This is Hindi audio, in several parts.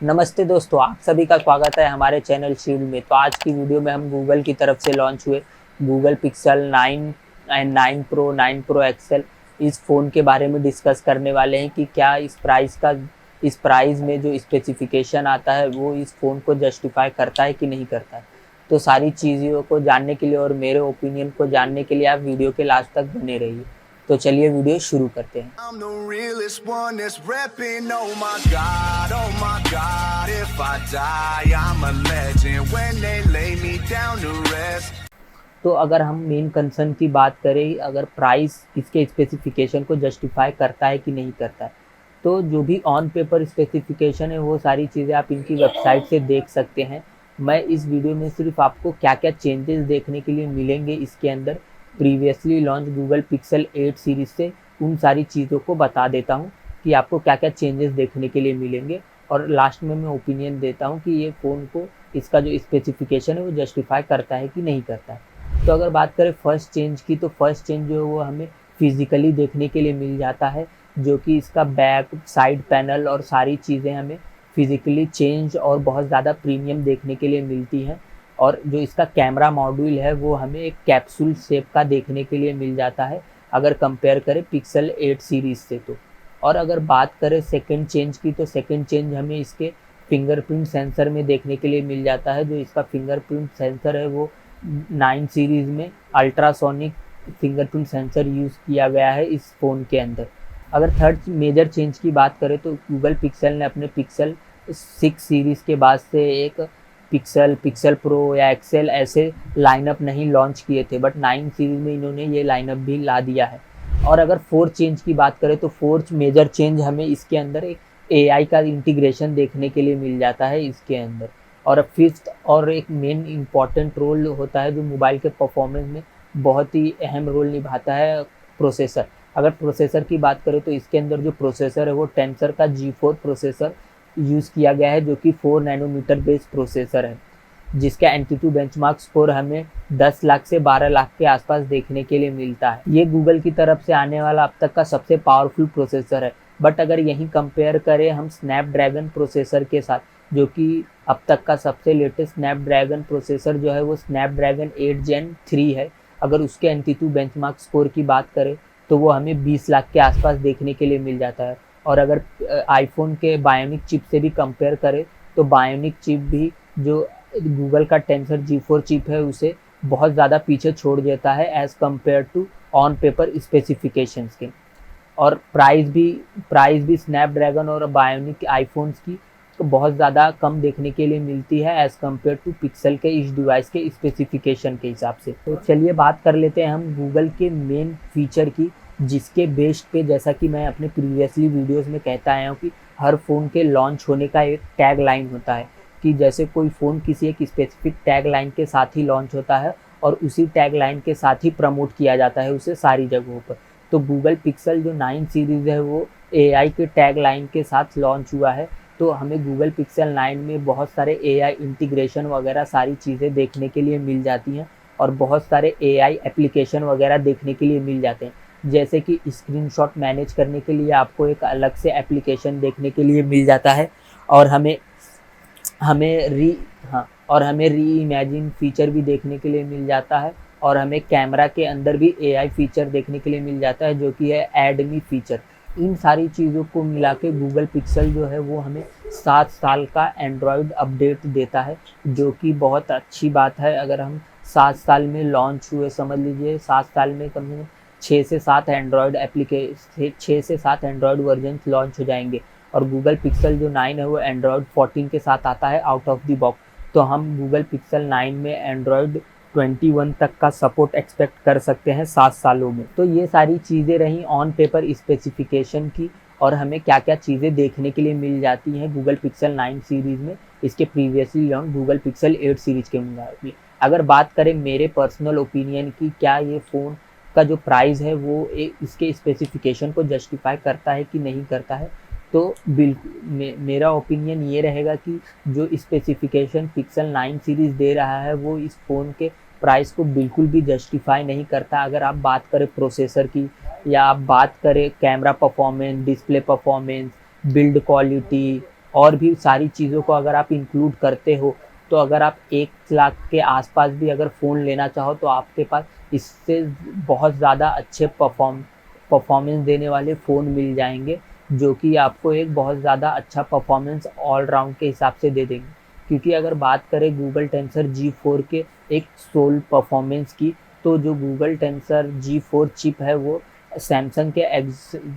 नमस्ते दोस्तों, आप सभी का स्वागत है हमारे चैनल शील्ड में। तो आज की वीडियो में हम गूगल की तरफ से लॉन्च हुए Google Pixel 9 and 9 pro 9 pro XL इस फ़ोन के बारे में डिस्कस करने वाले हैं कि क्या इस प्राइस में जो स्पेसिफिकेशन आता है वो इस फ़ोन को जस्टिफाई करता है कि नहीं करता है। तो सारी चीज़ों को जानने के लिए और मेरे ओपिनियन को जानने के लिए आप वीडियो के लास्ट तक बने रहिए। तो चलिए वीडियो शुरू करते हैं। I'm the realest one that's reppin', oh my God, if I die, I'm a legend when they lay me down to rest. तो अगर हम मेन कंसर्न की बात करें, अगर प्राइस इसके स्पेसिफिकेशन को जस्टिफाई करता है कि नहीं करता है, तो जो भी ऑन पेपर स्पेसिफिकेशन है वो सारी चीज़ें आप इनकी वेबसाइट से देख सकते हैं। मैं इस वीडियो में सिर्फ आपको क्या क्या चेंजेस देखने के लिए मिलेंगे इसके अंदर previously launch Google pixel 8 series से, उन सारी चीज़ों को बता देता हूँ कि आपको क्या क्या चेंजेस देखने के लिए मिलेंगे। और लास्ट में मैं ओपिनियन देता हूँ कि ये फ़ोन को इसका जो स्पेसिफिकेशन है वो जस्टिफाई करता है कि नहीं करता है। तो अगर बात करें फर्स्ट चेंज की, तो फर्स्ट चेंज जो है वो हमें फिज़िकली देखने के लिए मिल जाता है, जो कि इसका बैक साइड पैनल और सारी चीज़ें हमें फिज़िकली चेंज और बहुत ज़्यादा प्रीमियम देखने के लिए मिलती हैं। और जो इसका कैमरा मॉड्यूल है वो हमें एक कैप्सूल शेप का देखने के लिए मिल जाता है अगर कंपेयर करें पिक्सल 8 सीरीज़ से तो। और अगर बात करें सेकंड चेंज की, तो सेकंड चेंज हमें इसके फिंगरप्रिंट सेंसर में देखने के लिए मिल जाता है। जो इसका फिंगरप्रिंट सेंसर है वो 9 सीरीज़ में अल्ट्रासोनिक फिंगरप्रिंट सेंसर यूज़ किया गया है इस फ़ोन के अंदर। अगर थर्ड मेजर चेंज की बात करें, तो गूगल पिक्सल ने अपने पिक्सल 6 सीरीज़ के बाद से एक पिक्सल प्रो या एक्सेल ऐसे लाइनअप नहीं लॉन्च किए थे, बट 9 सीरीज़ में इन्होंने ये लाइनअप भी ला दिया है। और अगर फोर्थ चेंज की बात करें, तो फोर्थ मेजर चेंज हमें इसके अंदर एक एआई का इंटीग्रेशन देखने के लिए मिल जाता है इसके अंदर। और फिफ्थ और एक मेन इम्पॉर्टेंट रोल होता है जो मोबाइल के परफॉर्मेंस में बहुत ही अहम रोल निभाता है, प्रोसेसर। अगर प्रोसेसर की बात करें, तो इसके अंदर जो प्रोसेसर है वो टेंसर का G4 प्रोसेसर यूज़ किया गया है, जो कि 4 नैनोमीटर बेस्ड प्रोसेसर है, जिसका एंटीट्यू बेंचमार्क स्कोर हमें 10 लाख से 12 लाख के आसपास देखने के लिए मिलता है। ये गूगल की तरफ से आने वाला अब तक का सबसे पावरफुल प्रोसेसर है। बट अगर यहीं कंपेयर करें हम स्नैपड्रैगन प्रोसेसर के साथ, जो कि अब तक का सबसे लेटेस्ट स्नैपड्रैगन प्रोसेसर जो है वो स्नैपड्रैगन 8 Gen 3 है, अगर उसके एंटीट्यू बेंचमार्क स्कोर की बात करें तो वो हमें 20 लाख के आसपास देखने के लिए मिल जाता है। और अगर आईफोन के बायोनिक चिप से भी कंपेयर करें, तो बायोनिक चिप भी जो गूगल का टेंसर G4 चिप है उसे बहुत ज़्यादा पीछे छोड़ देता है as compare to on paper specifications के। और प्राइस भी स्नैपड्रैगन और बायोनिक आईफोन्स की तो बहुत ज़्यादा कम देखने के लिए मिलती है एज़ कम्पेयर टू पिक्सल के इस डिवाइस के स्पेसिफिकेशन के हिसाब से। तो चलिए बात कर लेते हैं हम गूगल के मेन फीचर की, जिसके बेस पे, जैसा कि मैं अपने प्रीवियसली वीडियोस में कहता आया हूँ कि हर फ़ोन के लॉन्च होने का एक टैग लाइन होता है, कि जैसे कोई फ़ोन किसी एक स्पेसिफिक टैग लाइन के साथ ही लॉन्च होता है और उसी टैग लाइन के साथ ही प्रमोट किया जाता है उसे सारी जगहों पर। तो गूगल पिक्सल जो 9 सीरीज़ है वो एआई के टैग लाइन के साथ लॉन्च हुआ है। तो हमें गूगल पिक्सल 9 में बहुत सारे एआई इंटीग्रेशन वगैरह सारी चीज़ें देखने के लिए मिल जाती हैं और बहुत सारे एआई एप्लीकेशन वगैरह देखने के लिए मिल जाते हैं। जैसे कि स्क्रीनशॉट मैनेज करने के लिए आपको एक अलग से एप्लीकेशन देखने के लिए मिल जाता है, और हमें री इमेजिन फीचर भी देखने के लिए मिल जाता है, और हमें कैमरा के अंदर भी एआई फीचर देखने के लिए मिल जाता है, जो कि है ऐड मी फीचर। इन सारी चीज़ों को मिला के गूगल पिक्सल जो है वो हमें 7 साल का एंड्रॉयड अपडेट देता है, जो कि बहुत अच्छी बात है। अगर हम 7 साल में लॉन्च हुए, समझ लीजिए 7 साल में कम से कम 6 से 7 एंड्रॉयड वर्जन लॉन्च हो जाएंगे। और गूगल पिक्सल जो 9 है वो एंड्रॉयड 14 के साथ आता है आउट ऑफ द बॉक्स। तो हम गूगल पिक्सल 9 में एंड्रॉयड 21 तक का सपोर्ट एक्सपेक्ट कर सकते हैं 7 सालों में। तो ये सारी चीज़ें रहीं ऑन पेपर स्पेसिफिकेशन की, और हमें क्या क्या चीज़ें देखने के लिए मिल जाती हैं गूगल पिक्सल 9 सीरीज़ में इसके previously launch Google pixel 8 series के मुकाबले। अगर बात करें मेरे पर्सनल ओपिनियन की, क्या ये फ़ोन का जो प्राइस है वो इसके स्पेसिफिकेशन को जस्टिफाई करता है कि नहीं करता है, तो बिल्कुल मेरा ओपिनियन ये रहेगा कि जो स्पेसिफिकेशन पिक्सल 9 सीरीज़ दे रहा है वो इस फ़ोन के प्राइस को बिल्कुल भी जस्टिफाई नहीं करता। अगर आप बात करें प्रोसेसर की, या आप बात करें camera performance, display performance, build quality और भी सारी चीज़ों को अगर आप इंक्लूड करते हो, तो अगर आप 1 लाख के आसपास भी अगर फ़ोन लेना चाहो तो आपके पास इससे बहुत ज़्यादा अच्छे परफॉर्मेंस देने वाले फ़ोन मिल जाएंगे, जो कि आपको एक बहुत ज़्यादा अच्छा परफॉर्मेंस ऑल राउंड के हिसाब से दे देंगे। क्योंकि अगर बात करें गूगल टेंसर G4 के एक सोल परफॉर्मेंस की, तो जो गूगल टेंसर G4 चिप है वो सैमसंग के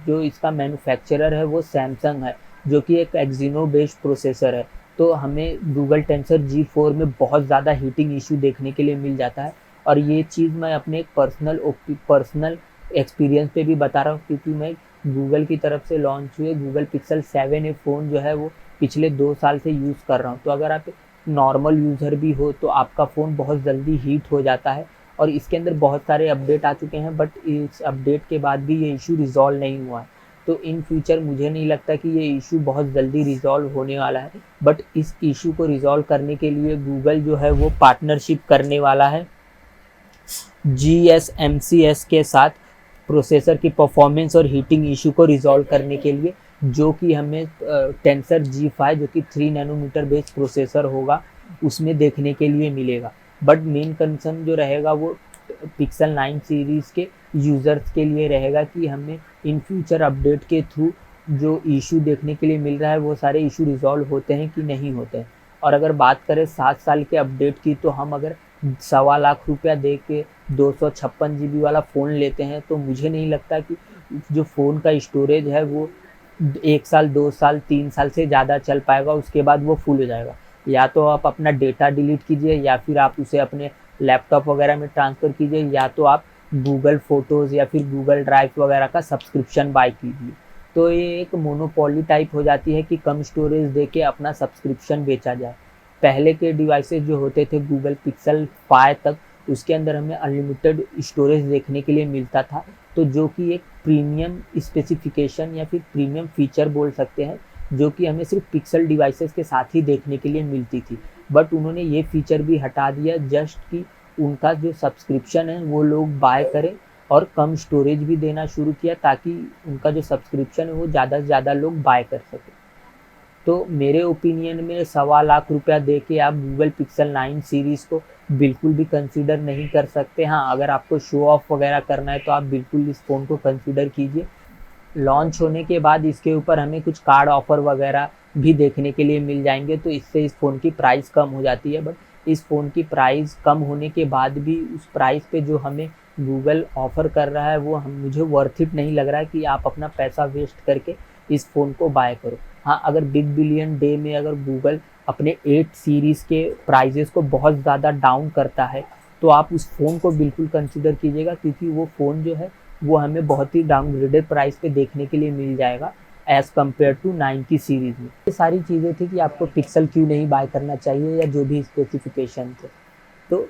जो इसका मैन्युफैक्चरर है वो सैमसंग है, जो कि एक एक्सिनो बेस्ड प्रोसेसर है। तो हमें गूगल टेंसर G4 में बहुत ज़्यादा हीटिंग इशू देखने के लिए मिल जाता है, और ये चीज़ मैं अपने पर्सनल एक्सपीरियंस पे भी बता रहा हूँ, क्योंकि मैं गूगल की तरफ से लॉन्च हुए गूगल पिक्सल 7a फ़ोन जो है वो पिछले 2 साल से यूज़ कर रहा हूँ। तो अगर आप नॉर्मल यूज़र भी हो तो आपका फ़ोन बहुत जल्दी हीट हो जाता है, और इसके अंदर बहुत सारे अपडेट आ चुके हैं, बट इस अपडेट के बाद भी ये इशू रिज़ॉल्व नहीं हुआ है। तो इन फ्यूचर मुझे नहीं लगता कि ये इशू बहुत जल्दी रिज़ॉल्व होने वाला है, बट इस इशू को रिज़ॉल्व करने के लिए गूगल जो है वो पार्टनरशिप करने वाला है GSMCS के साथ, प्रोसेसर की परफॉर्मेंस और हीटिंग इशू को रिज़ॉल्व करने के लिए, जो कि हमें टेंसर G5 जो कि 3 नैनोमीटर बेस्ड प्रोसेसर होगा उसमें देखने के लिए मिलेगा। बट मेन कंसर्न जो रहेगा वो पिक्सल 9 सीरीज़ के यूज़र्स के लिए रहेगा कि हमें इन फ्यूचर अपडेट के थ्रू जो इशू देखने के लिए मिल रहा है वो सारे इशू रिज़ॉल्व होते हैं कि नहीं होते हैं। और अगर बात करें 7 साल के अपडेट की, तो हम अगर 1.25 लाख रुपया दे के 256 GB वाला फ़ोन लेते हैं, तो मुझे नहीं लगता कि जो फ़ोन का स्टोरेज है वो 1 साल 2 साल 3 साल से ज़्यादा चल पाएगा, उसके बाद वो फुल हो जाएगा। या तो आप अपना डेटा डिलीट कीजिए, या फिर आप उसे अपने लैपटॉप वगैरह में ट्रांसफ़र कीजिए, या तो आप गूगल फ़ोटोज़ या फिर गूगल ड्राइव वगैरह का सब्सक्रिप्शन बाय कीजिए। तो ये एक मोनोपोली टाइप हो जाती है कि कम स्टोरेज दे के अपना सब्सक्रिप्शन बेचा जाए। पहले के डिवाइसेस जो होते थे गूगल पिक्सल 5 तक, उसके अंदर हमें अनलिमिटेड स्टोरेज देखने के लिए मिलता था, तो जो कि एक प्रीमियम स्पेसिफिकेशन या फिर प्रीमियम फीचर बोल सकते हैं, जो कि हमें सिर्फ पिक्सल डिवाइसेस के साथ ही देखने के लिए मिलती थी। बट उन्होंने ये फीचर भी हटा दिया जस्ट कि उनका जो सब्सक्रिप्शन है वो लोग बाय करें, और कम स्टोरेज भी देना शुरू किया ताकि उनका जो सब्सक्रिप्शन है वो ज़्यादा से ज़्यादा लोग बाय कर सकें। तो मेरे ओपिनियन में 1.25 लाख रुपया दे के आप गूगल पिक्सल 9 सीरीज़ को बिल्कुल भी कंसीडर नहीं कर सकते। हाँ, अगर आपको शो ऑफ वगैरह करना है तो आप बिल्कुल इस फ़ोन को कंसीडर कीजिए। लॉन्च होने के बाद इसके ऊपर हमें कुछ कार्ड ऑफ़र वगैरह भी देखने के लिए मिल जाएंगे, तो इससे इस फ़ोन की प्राइस कम हो जाती है। बट इस फ़ोन की प्राइस कम होने के बाद भी उस प्राइस पे जो हमें गूगल ऑफ़र कर रहा है वो मुझे वर्थ इट नहीं लग रहा है कि आप अपना पैसा वेस्ट करके इस फ़ोन को बाय करो। हाँ, अगर बिग बिलियन डे में अगर गूगल अपने 8 सीरीज़ के प्राइजेस को बहुत ज़्यादा डाउन करता है, तो आप उस फ़ोन को बिल्कुल कंसीडर कीजिएगा, क्योंकि वो फ़ोन जो है वो हमें बहुत ही डाउनग्रेडेड प्राइस पे देखने के लिए मिल जाएगा एज़ कम्पेयर टू 9 की सीरीज़ में। ये सारी चीज़ें थी कि आपको पिक्सल क्यों नहीं बाय करना चाहिए, या जो भी स्पेसिफिकेशन थे। तो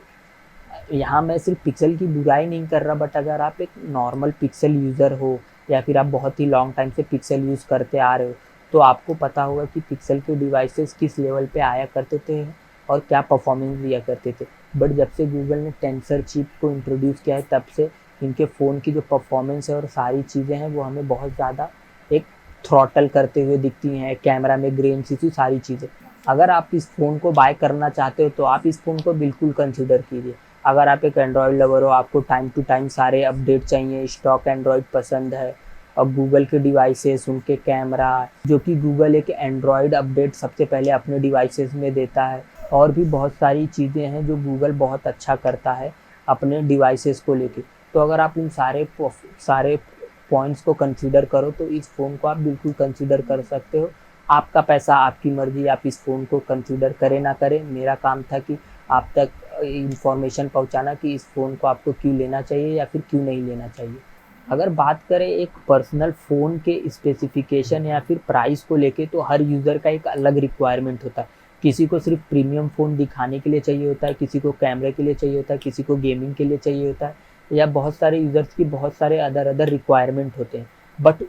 यहाँ मैं सिर्फ पिक्सल की बुराई नहीं कर रहा, बट अगर आप एक नॉर्मल पिक्सल यूज़र हो, या फिर आप बहुत ही लॉन्ग टाइम से पिक्सल यूज़ करते आ रहे हो, तो आपको पता होगा कि पिक्सल के डिवाइसेस किस लेवल पे आया करते थे और क्या परफॉर्मेंस दिया करते थे। बट जब से गूगल ने टेंसर चिप को इंट्रोड्यूस किया है, तब से इनके फ़ोन की जो परफॉर्मेंस है और सारी चीज़ें हैं वो हमें बहुत ज़्यादा एक थ्रॉटल करते हुए दिखती हैं। कैमरा में ग्रेन इशू, सारी चीज़ें। अगर आप इस फ़ोन को बाय करना चाहते हो तो आप इस फ़ोन को बिल्कुल कंसिडर कीजिए। अगर आप एक एंड्रॉयड लवर हो, आपको टाइम टू टाइम सारे अपडेट चाहिए, स्टॉक एंड्रॉयड पसंद है, और गूगल के डिवाइसेस, उनके कैमरा, जो कि गूगल एक एंड्रॉयड अपडेट सबसे पहले अपने डिवाइसेस में देता है, और भी बहुत सारी चीज़ें हैं जो गूगल बहुत अच्छा करता है अपने डिवाइसेस को लेके। तो अगर आप उन सारे पॉइंट्स को कंसीडर करो तो इस फ़ोन को आप बिल्कुल कंसीडर कर सकते हो। आपका पैसा, आपकी मर्ज़ी, आप इस फ़ोन को कंसीडर करें ना करें। मेरा काम था कि आप तक इंफॉर्मेशन पहुंचाना कि इस फ़ोन को आपको क्यों लेना चाहिए या फिर क्यों नहीं लेना चाहिए। अगर बात करें एक पर्सनल फ़ोन के स्पेसिफिकेशन या फिर प्राइस को लेके, तो हर यूज़र का एक अलग रिक्वायरमेंट होता है। किसी को सिर्फ प्रीमियम फ़ोन दिखाने के लिए चाहिए होता है, किसी को कैमरे के लिए चाहिए होता है, किसी को गेमिंग के लिए चाहिए होता है, या बहुत सारे यूज़र्स की बहुत सारे अदर रिक्वायरमेंट होते हैं। बट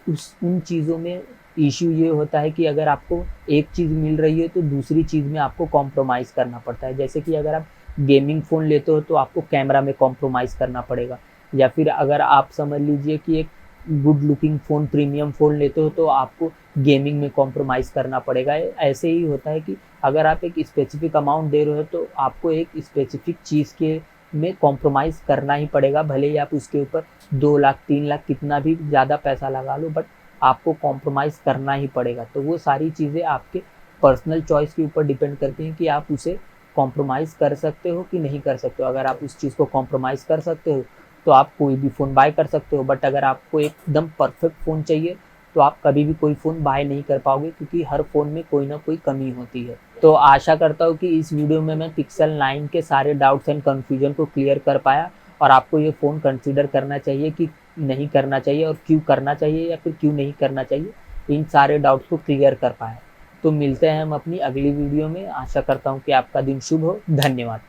उन चीज़ों में इश्यू ये होता है कि अगर आपको एक चीज़ मिल रही है तो दूसरी चीज़ में आपको कॉम्प्रोमाइज़ करना पड़ता है। जैसे कि अगर आप गेमिंग फ़ोन लेते हो तो आपको कैमरा में कॉम्प्रोमाइज़ करना पड़ेगा, या फिर अगर आप समझ लीजिए कि एक good looking phone, premium phone लेते हो तो आपको गेमिंग में कॉम्प्रोमाइज़ करना पड़ेगा। ऐसे ही होता है कि अगर आप एक स्पेसिफ़िक अमाउंट दे रहे हो तो आपको एक स्पेसिफ़िक चीज़ के में कॉम्प्रोमाइज़ करना ही पड़ेगा, भले ही आप उसके ऊपर 2 लाख 3 लाख कितना भी ज़्यादा पैसा लगा लो, बट आपको कॉम्प्रोमाइज़ करना ही पड़ेगा। तो वो सारी चीज़ें आपके पर्सनल चॉइस के ऊपर डिपेंड करती हैं कि आप उसे कॉम्प्रोमाइज़ कर सकते हो कि नहीं कर सकते हो। अगर आप उस चीज़ को कॉम्प्रोमाइज़ कर सकते हो तो आप कोई भी फ़ोन बाय कर सकते हो, बट अगर आपको एकदम परफेक्ट फ़ोन चाहिए तो आप कभी भी कोई फ़ोन बाय नहीं कर पाओगे, क्योंकि हर फ़ोन में कोई ना कोई कमी होती है। तो आशा करता हूँ कि इस वीडियो में मैं पिक्सल 9 के सारे डाउट्स एंड कन्फ्यूजन को क्लियर कर पाया और आपको ये फ़ोन कंसीडर करना चाहिए कि नहीं करना चाहिए, और क्यों करना चाहिए या फिर क्यों नहीं करना चाहिए, इन सारे डाउट्स को क्लियर कर पाया। तो मिलते हैं हम अपनी अगली वीडियो में। आशा करता हूँ कि आपका दिन शुभ हो। धन्यवाद।